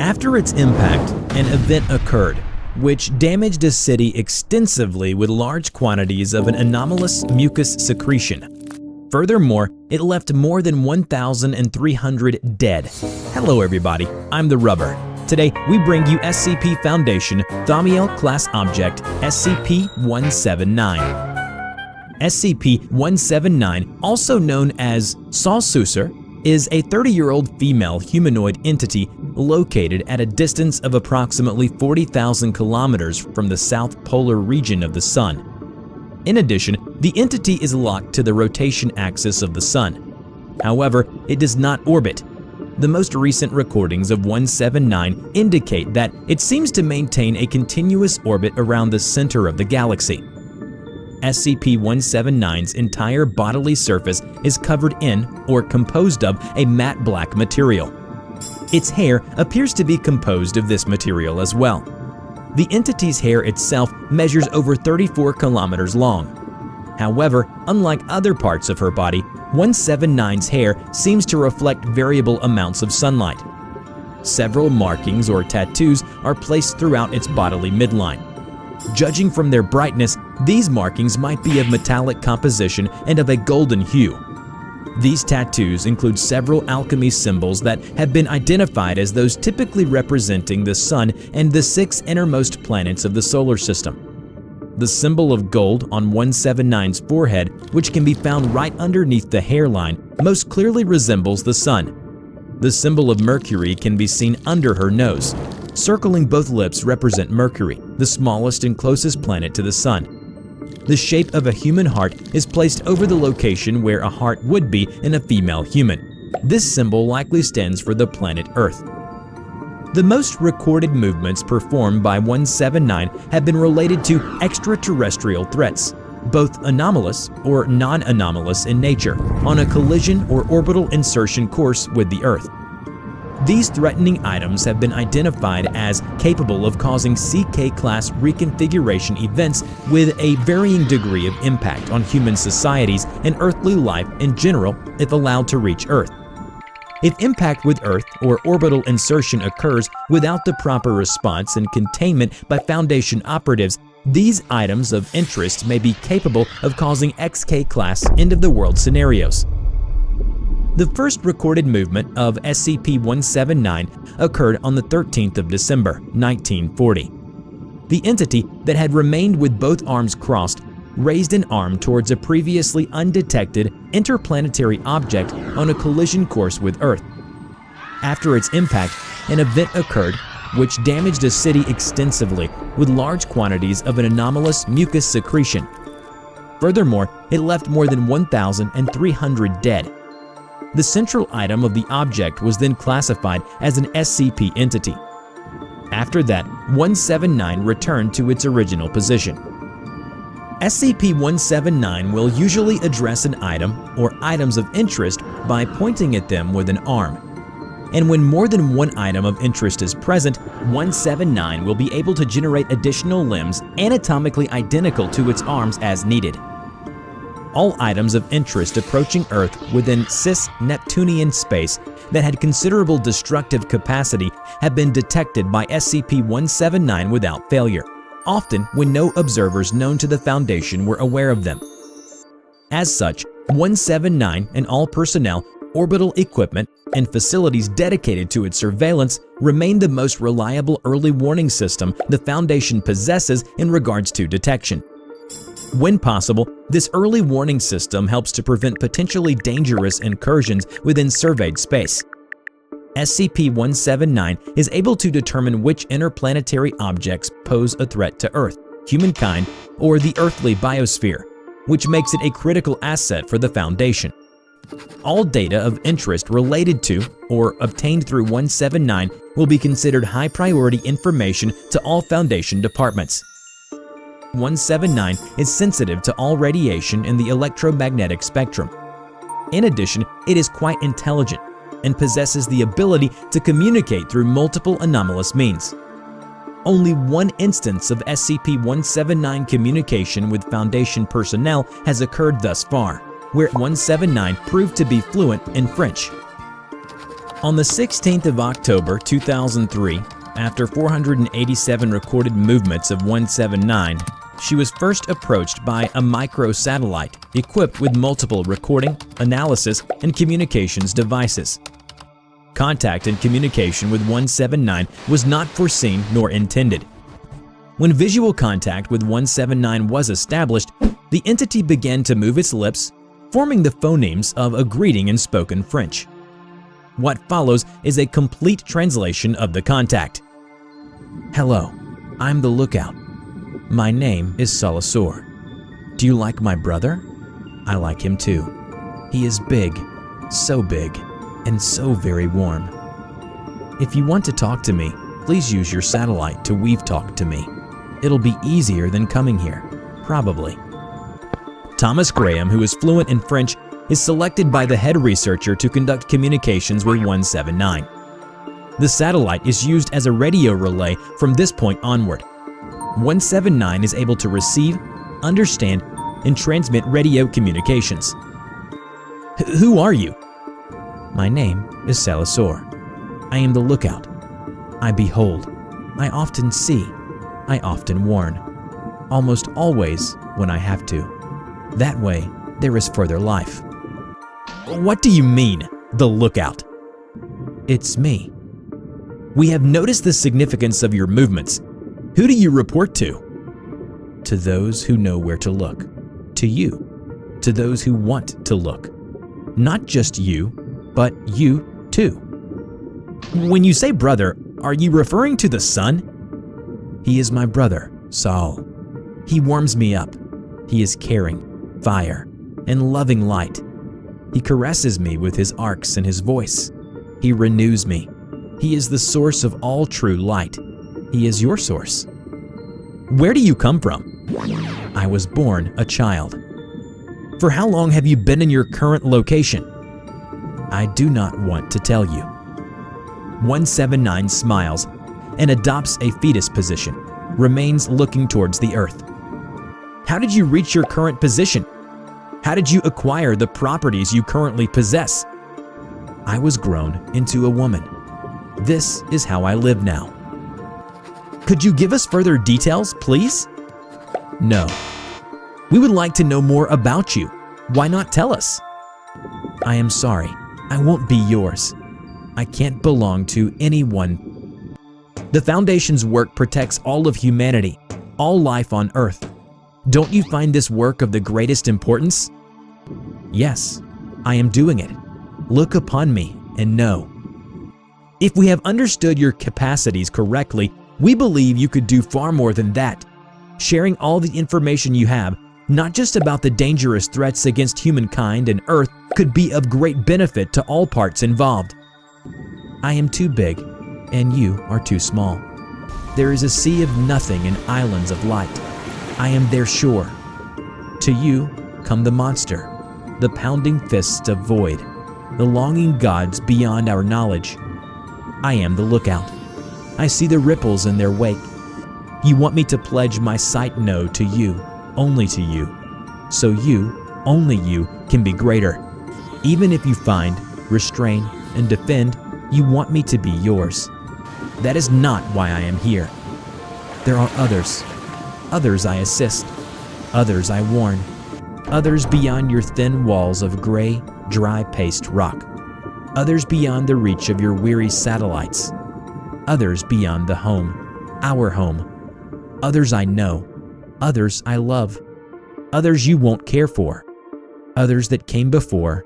After its impact, an event occurred, which damaged a city extensively with large quantities of an anomalous mucus secretion. Furthermore, it left more than 1,300 dead. Hello everybody, I'm TheRubber. Today, we bring you SCP Foundation Thaumiel Class Object SCP-179. SCP-179, also known as Sauelsuesor, is a 30-year-old female humanoid entity located at a distance of approximately 40,000 kilometers from the south polar region of the Sun. In addition, the entity is locked to the rotation axis of the Sun. However, it does not orbit. The most recent recordings of 179 indicate that it seems to maintain a continuous orbit around the center of the galaxy. SCP-179's entire bodily surface is covered in or composed of a matte black material. Its hair appears to be composed of this material as well. The entity's hair itself measures over 34 kilometers long. However, unlike other parts of her body, 179's hair seems to reflect variable amounts of sunlight. Several markings or tattoos are placed throughout its bodily midline. Judging from their brightness, these markings might be of metallic composition and of a golden hue. These tattoos include several alchemy symbols that have been identified as those typically representing the Sun and the 6 innermost planets of the solar system. The symbol of gold on 179's forehead, which can be found right underneath the hairline, most clearly resembles the Sun. The symbol of Mercury can be seen under her nose. Circling both lips represent Mercury, the smallest and closest planet to the Sun. The shape of a human heart is placed over the location where a heart would be in a female human. This symbol likely stands for the planet Earth. The most recorded movements performed by 179 have been related to extraterrestrial threats, both anomalous or non-anomalous in nature, on a collision or orbital insertion course with the Earth. These threatening items have been identified as capable of causing CK-class reconfiguration events with a varying degree of impact on human societies and earthly life in general if allowed to reach Earth. If impact with Earth or orbital insertion occurs without the proper response and containment by Foundation operatives, these items of interest may be capable of causing XK-class end-of-the-world scenarios. The first recorded movement of SCP-179 occurred on the 13th of December, 1940. The entity that had remained with both arms crossed raised an arm towards a previously undetected interplanetary object on a collision course with Earth. After its impact, an event occurred which damaged a city extensively with large quantities of an anomalous mucus secretion. Furthermore, it left more than 1,300 dead. The central item of the object was then classified as an SCP entity. After that, 179 returned to its original position. SCP-179 will usually address an item or items of interest by pointing at them with an arm. And when more than one item of interest is present, 179 will be able to generate additional limbs anatomically identical to its arms as needed. All items of interest approaching Earth within cis-Neptunian space that had considerable destructive capacity have been detected by SCP-179 without failure, often when no observers known to the Foundation were aware of them. As such, 179 and all personnel, orbital equipment, and facilities dedicated to its surveillance remain the most reliable early warning system the Foundation possesses in regards to detection. When possible, this early warning system helps to prevent potentially dangerous incursions within surveyed space. SCP-179 is able to determine which interplanetary objects pose a threat to Earth, humankind, or the earthly biosphere, which makes it a critical asset for the Foundation. All data of interest related to or obtained through 179 will be considered high-priority information to all Foundation departments. 179 is sensitive to all radiation in the electromagnetic spectrum. In addition, it is quite intelligent and possesses the ability to communicate through multiple anomalous means. Only one instance of SCP-179 communication with Foundation personnel has occurred thus far, where 179 proved to be fluent in French. On the 16th of October 2003, after 487 recorded movements of 179, she was first approached by a microsatellite equipped with multiple recording, analysis, and communications devices. Contact and communication with 179 was not foreseen nor intended. When visual contact with 179 was established, the entity began to move its lips, forming the phonemes of a greeting in spoken French. What follows is a complete translation of the contact. Hello, I'm the lookout. My name is Sauelsuesor. Do you like my brother? I like him too. He is big, and so very warm. If you want to talk to me, please use your satellite to weave talk to me. It'll be easier than coming here, probably. Thomas Graham, who is fluent in French, is selected by the head researcher to conduct communications with 179. The satellite is used as a radio relay from this point onward. 179 is able to receive, understand, and transmit radio communications. Who are you? My name is Sauelsuesor. I am the lookout. I behold. I often see. I often warn. Almost always when I have to. That way, there is further life. What do you mean, the lookout? It's me. We have noticed the significance of your movements. Who do you report to? To those who know where to look. To you. To those who want to look. Not just you, but you too. When you say brother, are you referring to the sun? He is my brother, Saul. He warms me up. He is caring, fire, and loving light. He caresses me with his arcs and his voice. He renews me. He is the source of all true light. He is your source. Where do you come from? I was born a child. For how long have you been in your current location? I do not want to tell you. 179 smiles and adopts a fetus position, remains looking towards the earth. How did you reach your current position? How did you acquire the properties you currently possess? I was grown into a woman. This is how I live now. Could you give us further details, please? No. We would like to know more about you. Why not tell us? I am sorry. I won't be yours. I can't belong to anyone. The Foundation's work protects all of humanity, all life on Earth. Don't you find this work of the greatest importance? Yes, I am doing it. Look upon me and know. If we have understood your capacities correctly, we believe you could do far more than that. Sharing all the information you have, not just about the dangerous threats against humankind and Earth, could be of great benefit to all parts involved. I am too big, and you are too small. There is a sea of nothing and islands of light. I am their shore. To you come the monster, the pounding fists of void, the longing gods beyond our knowledge. I am the lookout. I see the ripples in their wake. You want me to pledge my sight node to you, only to you. So you, only you, can be greater. Even if you find, restrain, and defend, you want me to be yours. That is not why I am here. There are others. Others I assist. Others I warn. Others beyond your thin walls of gray, dry paste rock. Others beyond the reach of your weary satellites. Others beyond the home, our home. Others I know. Others I love. Others you won't care for. Others that came before.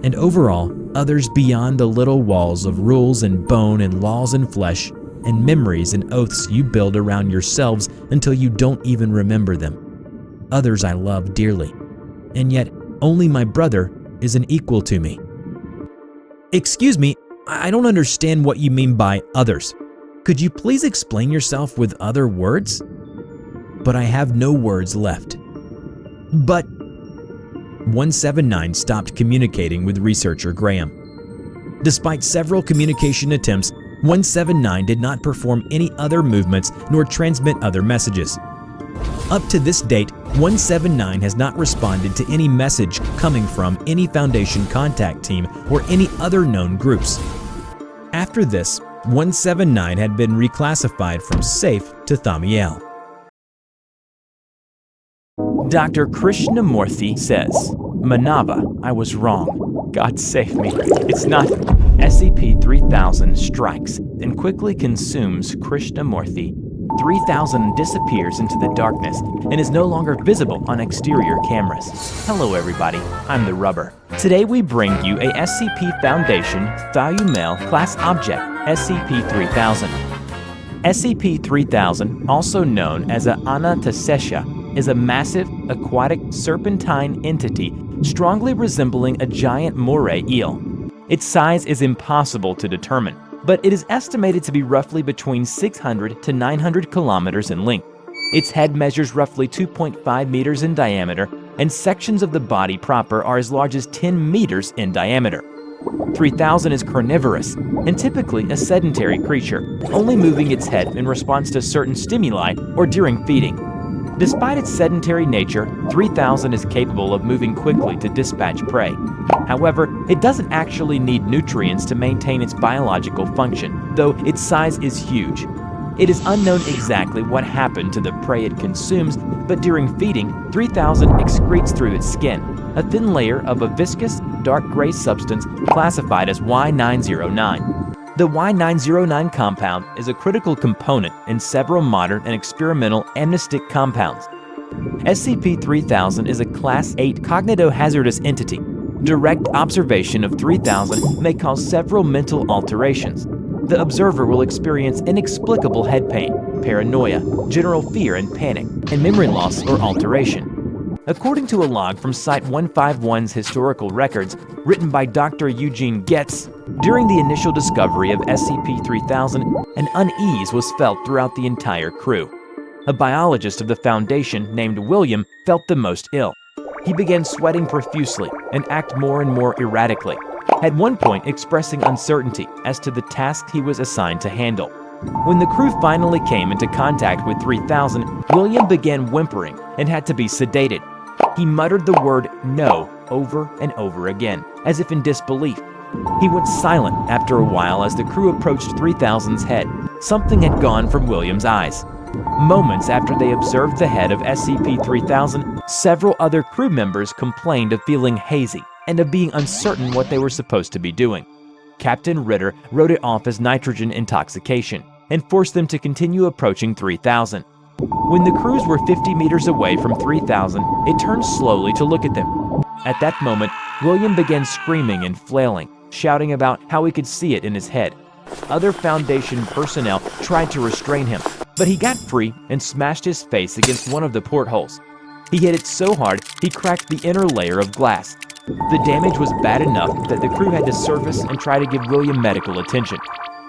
And overall, others beyond the little walls of rules and bone and laws and flesh and memories and oaths you build around yourselves until you don't even remember them. Others I love dearly. And yet, only my brother is an equal to me. Excuse me, I don't understand what you mean by others. Could you please explain yourself with other words? But I have no words left. But 179 stopped communicating with researcher Graham. Despite several communication attempts, 179 did not perform any other movements nor transmit other messages. Up to this date, 179 has not responded to any message coming from any Foundation contact team or any other known groups. After this, 179 had been reclassified from safe to Thamiel. Dr. Krishnamurthy says, Manava, I was wrong. God save me. It's not. SCP-3000 strikes and quickly consumes Krishnamurthy. 3000 disappears into the darkness and is no longer visible on exterior cameras. Hello everybody, I'm TheRubber. Today we bring you a SCP Foundation Thamiel class object, SCP-3000. SCP-3000, also known as an Anantashesha, is a massive aquatic serpentine entity strongly resembling a giant moray eel. Its size is impossible to determine, but it is estimated to be roughly between 600 to 900 kilometers in length. Its head measures roughly 2.5 meters in diameter, and sections of the body proper are as large as 10 meters in diameter. 3000 is carnivorous and typically a sedentary creature, only moving its head in response to certain stimuli or during feeding. Despite its sedentary nature, 3000 is capable of moving quickly to dispatch prey. However, it doesn't actually need nutrients to maintain its biological function, though its size is huge. It is unknown exactly what happened to the prey it consumes, but during feeding, 3000 excretes through its skin a thin layer of a viscous, dark gray substance classified as Y909. The Y909 compound is a critical component in several modern and experimental amnestic compounds. SCP-3000 is a Class 8 cognitohazardous entity. Direct observation of 3000 may cause several mental alterations. The observer will experience inexplicable head pain, paranoia, general fear and panic, and memory loss or alteration. According to a log from Site-151's historical records, written by Dr. Eugene Getz, during the initial discovery of SCP-3000, an unease was felt throughout the entire crew. A biologist of the Foundation named William felt the most ill. He began sweating profusely and acted more and more erratically, at one point expressing uncertainty as to the task he was assigned to handle. When the crew finally came into contact with 3000, William began whimpering and had to be sedated. He muttered the word "no" over and over again, as if in disbelief. He went silent after a while as the crew approached 3000's head. Something had gone from William's eyes. Moments after they observed the head of SCP-3000, several other crew members complained of feeling hazy and of being uncertain what they were supposed to be doing. Captain Ritter wrote it off as nitrogen intoxication and forced them to continue approaching 3000. When the crews were 50 meters away from 3000, it turned slowly to look at them. At that moment, William began screaming and flailing, shouting about how he could see it in his head. Other Foundation personnel tried to restrain him, but he got free and smashed his face against one of the portholes. He hit it so hard he cracked the inner layer of glass. The damage was bad enough that the crew had to surface and try to give William medical attention,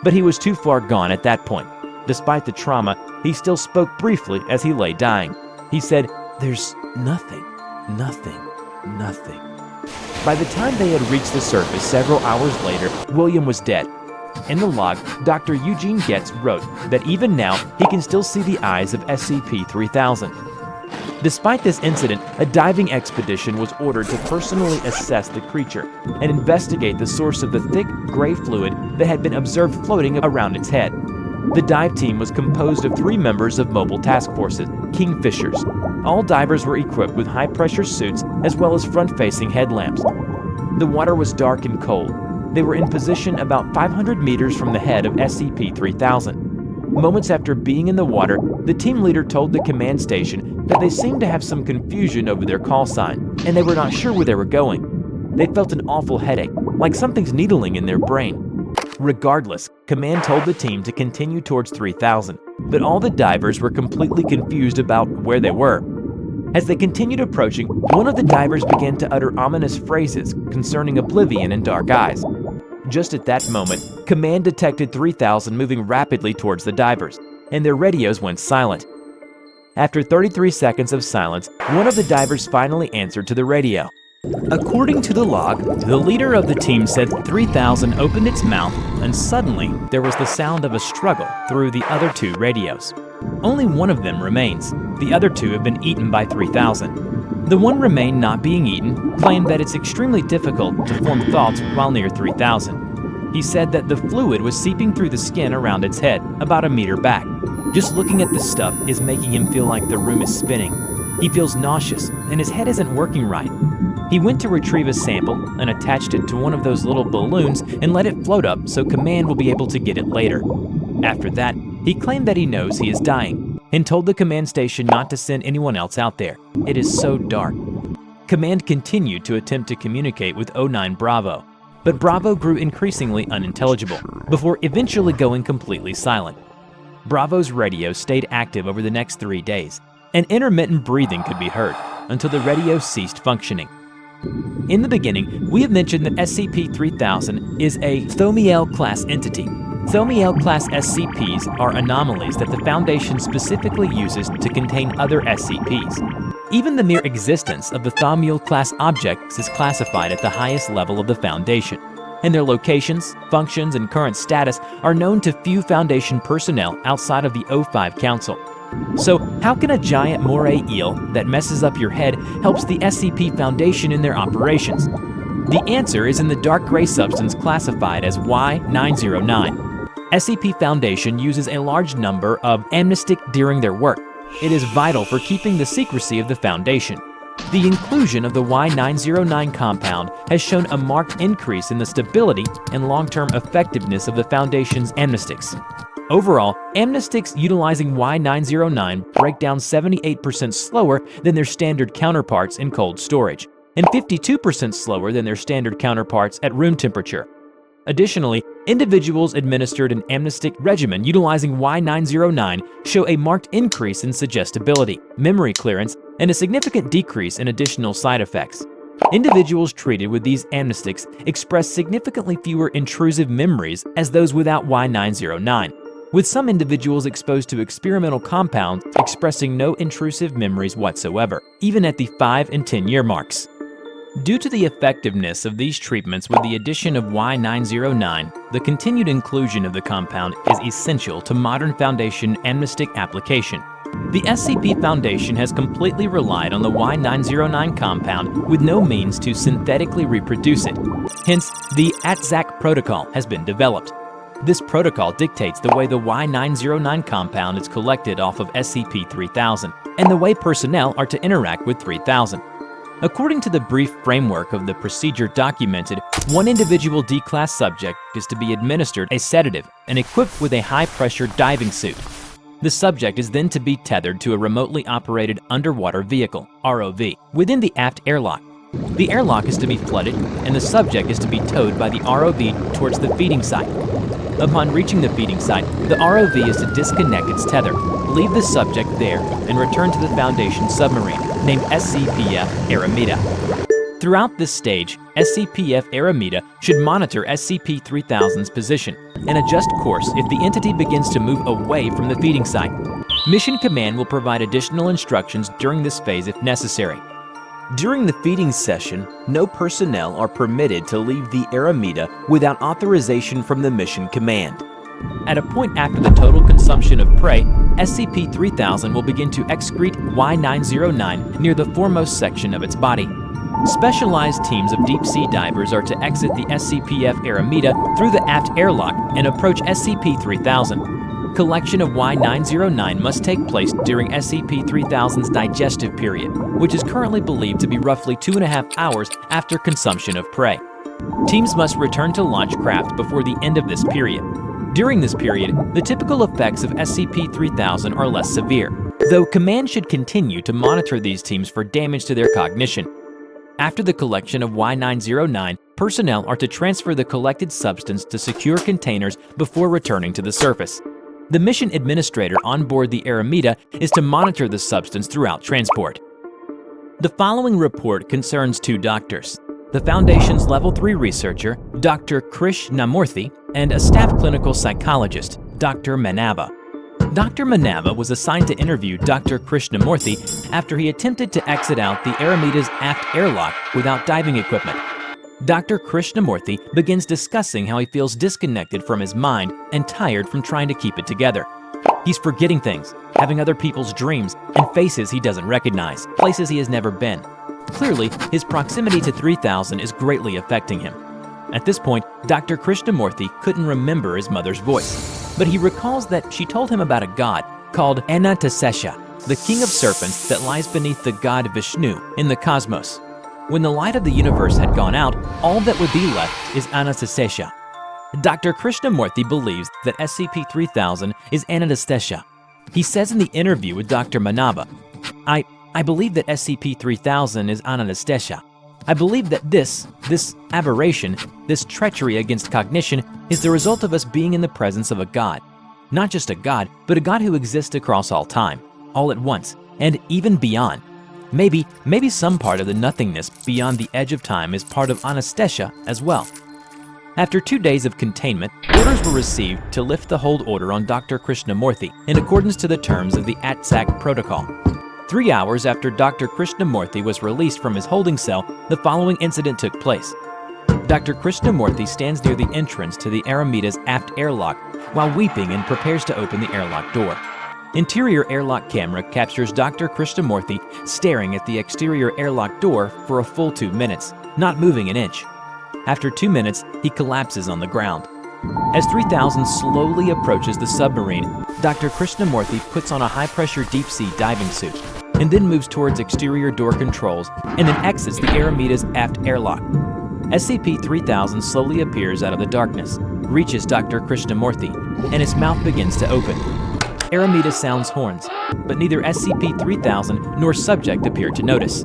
but he was too far gone at that point. Despite the trauma, he still spoke briefly as he lay dying. He said, "There's nothing, nothing, nothing." By the time they had reached the surface several hours later, William was dead. In the log, Dr. Eugene Getz wrote that even now he can still see the eyes of SCP-3000. Despite this incident, a diving expedition was ordered to personally assess the creature and investigate the source of the thick, gray fluid that had been observed floating around its head. The dive team was composed of 3 members of Mobile Task Forces, Kingfishers. All divers were equipped with high-pressure suits as well as front-facing headlamps. The water was dark and cold. They were in position about 500 meters from the head of SCP-3000. Moments after being in the water, the team leader told the command station that they seemed to have some confusion over their call sign, and they were not sure where they were going. They felt an awful headache, like something's needling in their brain. Regardless, command told the team to continue towards 3000, but all the divers were completely confused about where they were. As they continued approaching, one of the divers began to utter ominous phrases concerning oblivion and dark eyes. Just at that moment, command detected 3000 moving rapidly towards the divers, and their radios went silent. After 33 seconds of silence, one of the divers finally answered to the radio. According to the log, the leader of the team said 3000 opened its mouth, and suddenly there was the sound of a struggle through the other 2 radios. Only one of them remains. The other 2 have been eaten by 3000. The one remained not being eaten claimed that it's extremely difficult to form thoughts while near 3000. He said that the fluid was seeping through the skin around its head, about a meter back. Just looking at the stuff is making him feel like the room is spinning. He feels nauseous, and his head isn't working right. He went to retrieve a sample and attached it to one of those little balloons and let it float up so Command will be able to get it later. After that, he claimed that he knows he is dying and told the command station not to send anyone else out there. It is so dark. Command continued to attempt to communicate with 09 Bravo, but Bravo grew increasingly unintelligible before eventually going completely silent. Bravo's radio stayed active over the next 3 days, and intermittent breathing could be heard until the radio ceased functioning. In the beginning, we have mentioned that SCP-3000 is a Thaumiel-class entity. Thaumiel-class SCPs are anomalies that the Foundation specifically uses to contain other SCPs. Even the mere existence of the Thaumiel-class objects is classified at the highest level of the Foundation, and their locations, functions, and current status are known to few Foundation personnel outside of the O5 Council. So, how can a giant moray eel that messes up your head helps the SCP Foundation in their operations? The answer is in the dark gray substance classified as Y909. SCP Foundation uses a large number of amnestic during their work. It is vital for keeping the secrecy of the Foundation. The inclusion of the Y909 compound has shown a marked increase in the stability and long-term effectiveness of the Foundation's amnestics. Overall, amnestics utilizing Y909 break down 78% slower than their standard counterparts in cold storage, and 52% slower than their standard counterparts at room temperature. Additionally, individuals administered an amnestic regimen utilizing Y909 show a marked increase in suggestibility, memory clearance, and a significant decrease in additional side effects. Individuals treated with these amnestics express significantly fewer intrusive memories as those without Y909, with some individuals exposed to experimental compounds expressing no intrusive memories whatsoever, even at the 5 and 10-year marks. Due to the effectiveness of these treatments with the addition of Y909, the continued inclusion of the compound is essential to modern Foundation amnestic application. The SCP Foundation has completely relied on the Y909 compound with no means to synthetically reproduce it. Hence, the ATZAC protocol has been developed. This protocol dictates the way the Y909 compound is collected off of SCP-3000 and the way personnel are to interact with 3000. According to the brief framework of the procedure documented, one individual D-class subject is to be administered a sedative and equipped with a high-pressure diving suit. The subject is then to be tethered to a remotely operated underwater vehicle, ROV, within the aft airlock. The airlock is to be flooded, and the subject is to be towed by the ROV towards the feeding site. Upon reaching the feeding site, the ROV is to disconnect its tether, leave the subject there, and return to the Foundation submarine, named SCPF Aramida. Throughout this stage, SCPF Aramida should monitor SCP-3000's position and adjust course if the entity begins to move away from the feeding site. Mission Command will provide additional instructions during this phase if necessary. During the feeding session, no personnel are permitted to leave the Aramida without authorization from the Mission Command. At a point after the total consumption of prey, SCP-3000 will begin to excrete Y909 near the foremost section of its body. Specialized teams of deep-sea divers are to exit the SCPF Aramida through the aft airlock and approach SCP-3000. Collection of Y909 must take place during SCP-3000's digestive period, which is currently believed to be roughly 2.5 hours after consumption of prey. Teams must return to launch craft before the end of this period. During this period, the typical effects of SCP-3000 are less severe, though Command should continue to monitor these teams for damage to their cognition. After the collection of Y909, personnel are to transfer the collected substance to secure containers before returning to the surface. The mission administrator on board the Aramida is to monitor the substance throughout transport. The following report concerns 2 doctors: the Foundation's Level 3 researcher, Dr. Krishnamurthy, and a staff clinical psychologist, Dr. Manava. Dr. Manava was assigned to interview Dr. Krishnamurthy after he attempted to exit out the Aramida's aft airlock without diving equipment. Dr. Krishnamurthy begins discussing how he feels disconnected from his mind and tired from trying to keep it together. He's forgetting things, having other people's dreams, and faces he doesn't recognize, places he has never been. Clearly, his proximity to 3000 is greatly affecting him. At this point, Dr. Krishnamurti couldn't remember his mother's voice, but he recalls that she told him about a god called Anantashesha, the king of serpents that lies beneath the god Vishnu in the cosmos. When the light of the universe had gone out, all that would be left is Anantashesha. Dr. Krishnamurti believes that SCP-3000 is Anantashesha. He says in the interview with Dr. Manava, I believe that SCP-3000 is Anantashesha. I believe that this aberration, this treachery against cognition, is the result of us being in the presence of a god. Not just a god, but a god who exists across all time, all at once, and even beyond. Maybe some part of the nothingness beyond the edge of time is part of Anantashesha as well. After 2 days of containment, orders were received to lift the hold order on Dr. Krishnamurti in accordance to the terms of the ATSAC protocol. 3 hours after Dr. Krishnamurti was released from his holding cell, the following incident took place. Dr. Krishnamurti stands near the entrance to the Aramida's aft airlock while weeping and prepares to open the airlock door. Interior airlock camera captures Dr. Krishnamurti staring at the exterior airlock door for a full 2 minutes, not moving an inch. After 2 minutes, he collapses on the ground. As 3000 slowly approaches the submarine, Dr. Krishnamurti puts on a high-pressure deep-sea diving suit and then moves towards exterior door controls and then exits the Aramida's aft airlock. SCP-3000 slowly appears out of the darkness, reaches Dr. Krishnamurti, and its mouth begins to open. Aramida sounds horns, but neither SCP-3000 nor subject appear to notice.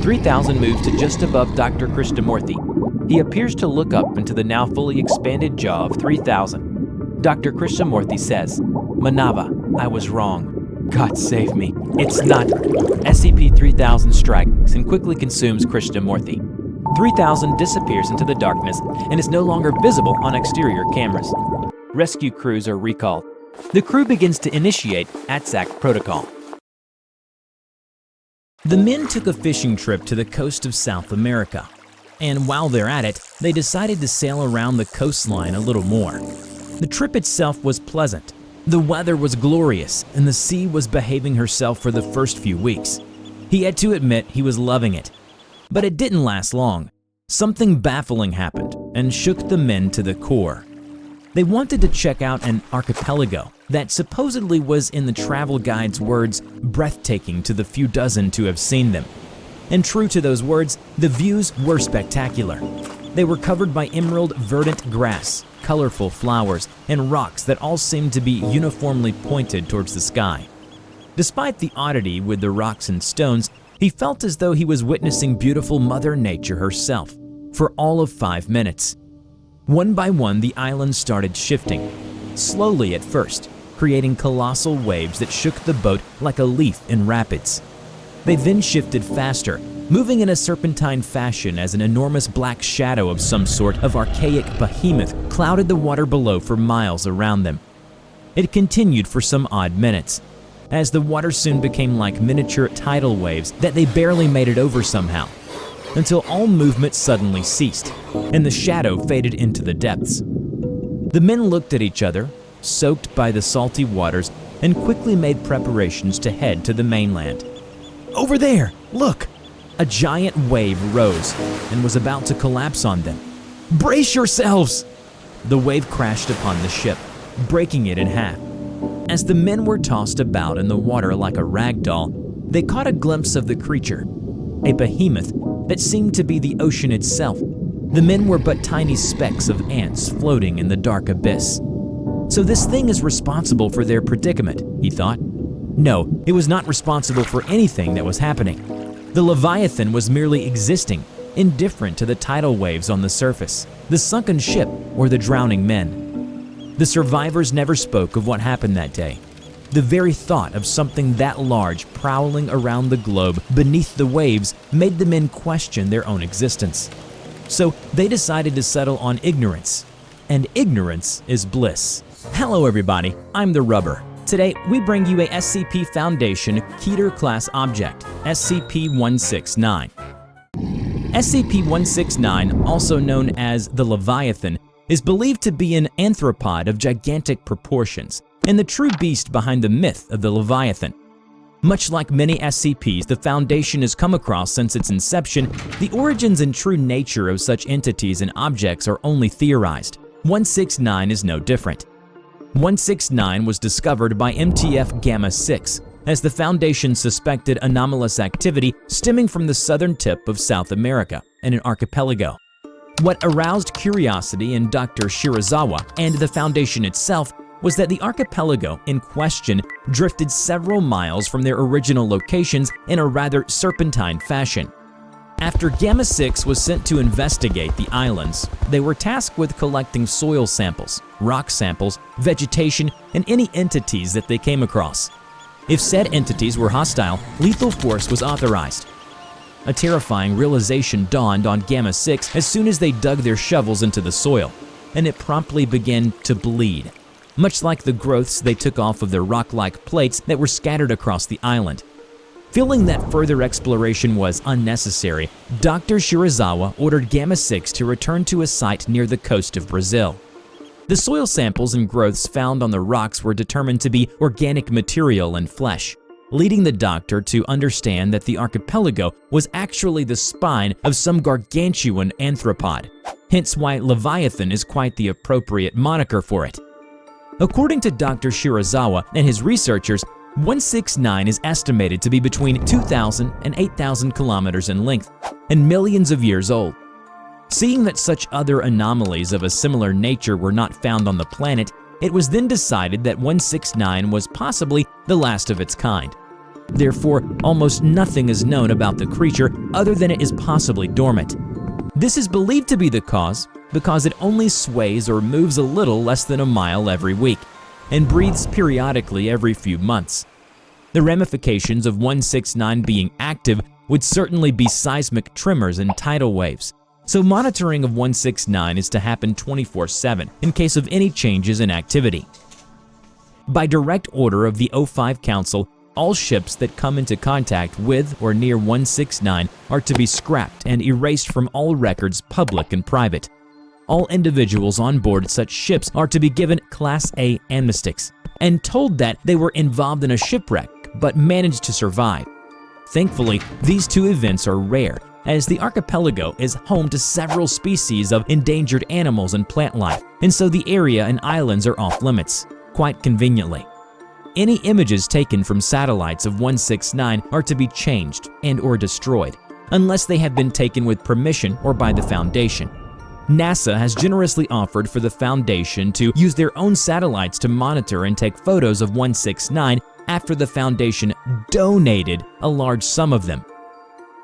3000 moves to just above Dr. Krishnamurti. He appears to look up into the now fully expanded jaw of 3000. Dr. Krishnamurti says, "Manava, I was wrong. God save me. It's not." SCP-3000 strikes and quickly consumes Krishnamurti. 3000 disappears into the darkness and is no longer visible on exterior cameras. Rescue crews are recalled. The crew begins to initiate ATSAC protocol. The men took a fishing trip to the coast of South America, and while they're at it, they decided to sail around the coastline a little more. The trip itself was pleasant. The weather was glorious, and the sea was behaving herself for the first few weeks. He had to admit he was loving it. But it didn't last long. Something baffling happened and shook the men to the core. They wanted to check out an archipelago that supposedly was, in the travel guide's words, breathtaking to the few dozen to have seen them. And true to those words, the views were spectacular. They were covered by emerald verdant grass, colorful flowers, and rocks that all seemed to be uniformly pointed towards the sky. Despite the oddity with the rocks and stones, he felt as though he was witnessing beautiful Mother Nature herself for all of 5 minutes. One by one, the islands started shifting, slowly at first, creating colossal waves that shook the boat like a leaf in rapids. They then shifted faster, moving in a serpentine fashion as an enormous black shadow of some sort of archaic behemoth clouded the water below for miles around them. It continued for some odd minutes, as the water soon became like miniature tidal waves that they barely made it over somehow, until all movement suddenly ceased, and the shadow faded into the depths. The men looked at each other, soaked by the salty waters, and quickly made preparations to head to the mainland. "Over there, look!" A giant wave rose and was about to collapse on them. "Brace yourselves!" The wave crashed upon the ship, breaking it in half. As the men were tossed about in the water like a rag doll, they caught a glimpse of the creature, a behemoth that seemed to be the ocean itself. The men were but tiny specks of ants floating in the dark abyss. So this thing is responsible for their predicament, he thought. No, it was not responsible for anything that was happening. The Leviathan was merely existing, indifferent to the tidal waves on the surface, the sunken ship, or the drowning men. The survivors never spoke of what happened that day. The very thought of something that large prowling around the globe beneath the waves made the men question their own existence. So they decided to settle on ignorance, and ignorance is bliss. Hello everybody, I'm TheRubber. Today we bring you a SCP Foundation Keter-class object, SCP-169. SCP-169, also known as the Leviathan, is believed to be an arthropod of gigantic proportions, and the true beast behind the myth of the Leviathan. Much like many SCPs the Foundation has come across since its inception, the origins and true nature of such entities and objects are only theorized. 169 is no different. 169 was discovered by MTF Gamma-6 as the Foundation suspected anomalous activity stemming from the southern tip of South America in an archipelago. What aroused curiosity in Dr. Shirazawa and the Foundation itself was that the archipelago in question drifted several miles from their original locations in a rather serpentine fashion. After Gamma-6 was sent to investigate the islands, they were tasked with collecting soil samples, rock samples, vegetation, and any entities that they came across. If said entities were hostile, lethal force was authorized. A terrifying realization dawned on Gamma-6 as soon as they dug their shovels into the soil, and it promptly began to bleed, much like the growths they took off of their rock-like plates that were scattered across the island. Feeling that further exploration was unnecessary, Dr. Shirazawa ordered Gamma-6 to return to a site near the coast of Brazil. The soil samples and growths found on the rocks were determined to be organic material and flesh, leading the doctor to understand that the archipelago was actually the spine of some gargantuan arthropod, hence why Leviathan is quite the appropriate moniker for it. According to Dr. Shirazawa and his researchers, 169 is estimated to be between 2,000 and 8,000 kilometers in length and millions of years old. Seeing that such other anomalies of a similar nature were not found on the planet, it was then decided that 169 was possibly the last of its kind. Therefore, almost nothing is known about the creature other than it is possibly dormant. This is believed to be the cause because it only sways or moves a little less than a mile every week and breathes periodically every few months. The ramifications of 169 being active would certainly be seismic tremors and tidal waves, so monitoring of 169 is to happen 24/7 in case of any changes in activity. By direct order of the O5 Council, all ships that come into contact with or near 169 are to be scrapped and erased from all records, public and private. All individuals on board such ships are to be given Class A amnestics and told that they were involved in a shipwreck but managed to survive. Thankfully, these two events are rare, as the archipelago is home to several species of endangered animals and plant life, and so the area and islands are off limits, quite conveniently. Any images taken from satellites of 169 are to be changed and/or destroyed, unless they have been taken with permission or by the Foundation. NASA has generously offered for the Foundation to use their own satellites to monitor and take photos of 169 after the Foundation donated a large sum of them.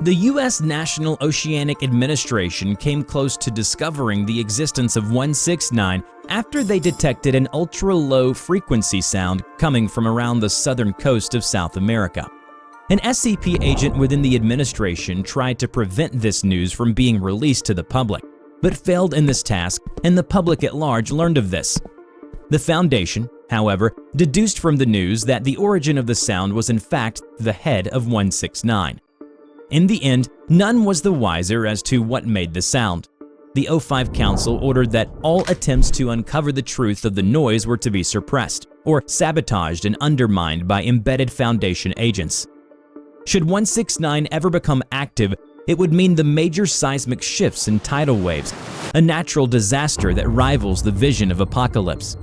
The U.S. National Oceanic Administration came close to discovering the existence of 169 after they detected an ultra-low frequency sound coming from around the southern coast of South America. An SCP agent within the administration tried to prevent this news from being released to the public, but failed in this task, and the public at large learned of this. The Foundation, however, deduced from the news that the origin of the sound was in fact the head of 169. In the end, none was the wiser as to what made the sound. The O5 Council ordered that all attempts to uncover the truth of the noise were to be suppressed, or sabotaged and undermined by embedded Foundation agents. Should 169 ever become active, it would mean the major seismic shifts and tidal waves, a natural disaster that rivals the vision of apocalypse.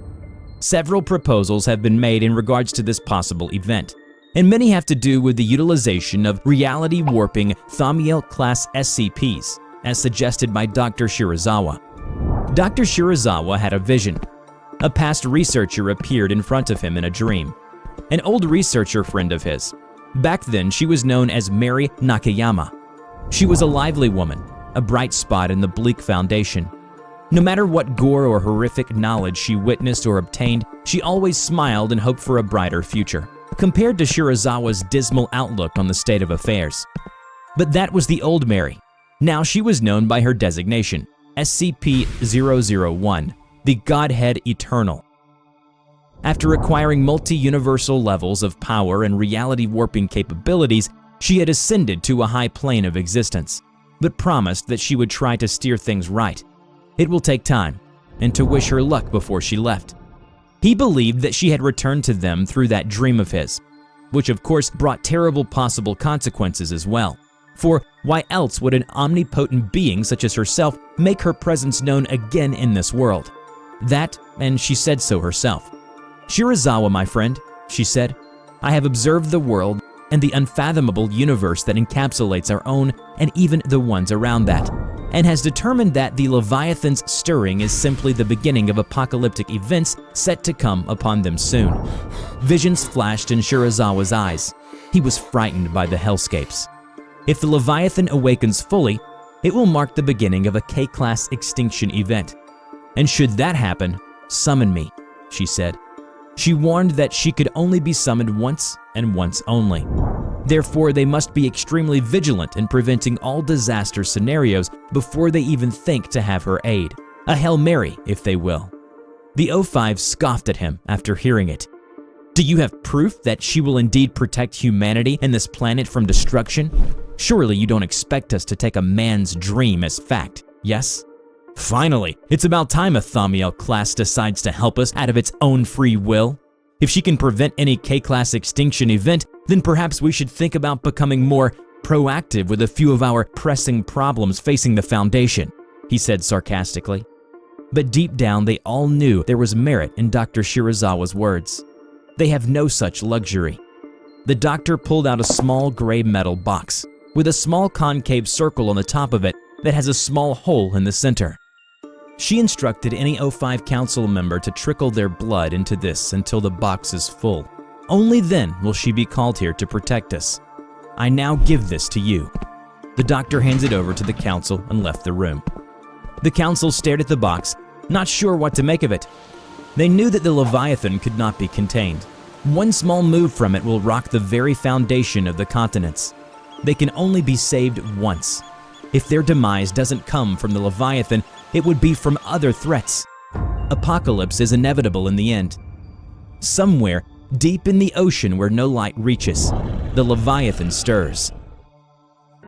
Several proposals have been made in regards to this possible event, and many have to do with the utilization of reality-warping Thaumiel-class SCPs, as suggested by Dr. Shirazawa. Dr. Shirazawa had a vision. A past researcher appeared in front of him in a dream, an old researcher friend of his. Back then, she was known as Mary Nakayama. She was a lively woman, a bright spot in the bleak Foundation. No matter what gore or horrific knowledge she witnessed or obtained, she always smiled and hoped for a brighter future, compared to Shirazawa's dismal outlook on the state of affairs. But that was the old Mary. Now she was known by her designation, SCP-001, the Godhead Eternal. After acquiring multi-universal levels of power and reality-warping capabilities, she had ascended to a high plane of existence, but promised that she would try to steer things right. It will take time, and to wish her luck before she left. He believed that she had returned to them through that dream of his. which of course brought terrible possible consequences as well. For why else would an omnipotent being such as herself make her presence known again in this world? That, and she said so herself. "Shirazawa, my friend," she said, "I have observed the world and the unfathomable universe that encapsulates our own and even the ones around that, and has determined that the Leviathan's stirring is simply the beginning of apocalyptic events set to come upon them soon." Visions flashed in Shirazawa's eyes. He was frightened by the hellscapes. If the Leviathan awakens fully, it will mark the beginning of a K-class extinction event. And should that happen, summon me, she said. She warned that she could only be summoned once and once only. Therefore, they must be extremely vigilant in preventing all disaster scenarios before they even think to have her aid. A Hail Mary, if they will. The O5 scoffed at him after hearing it. "Do you have proof that she will indeed protect humanity and this planet from destruction? Surely you don't expect us to take a man's dream as fact, yes?" "Finally, it's about time a Thamiel class decides to help us out of its own free will. If she can prevent any K-class extinction event, then perhaps we should think about becoming more proactive with a few of our pressing problems facing the Foundation," he said sarcastically. But deep down, they all knew there was merit in Dr. Shirazawa's words. They have no such luxury. The doctor pulled out a small gray metal box with a small concave circle on the top of it that has a small hole in the center. She instructed any O5 council member to trickle their blood into this until the box is full. Only then will she be called here to protect us. I now give this to you. The doctor hands it over to the council and left the room. The council stared at the box, not sure what to make of it. They knew that the Leviathan could not be contained. One small move from it will rock the very foundation of the continents. They can only be saved once. If their demise doesn't come from the Leviathan, it would be from other threats. Apocalypse is inevitable in the end. Somewhere, deep in the ocean where no light reaches, the Leviathan stirs.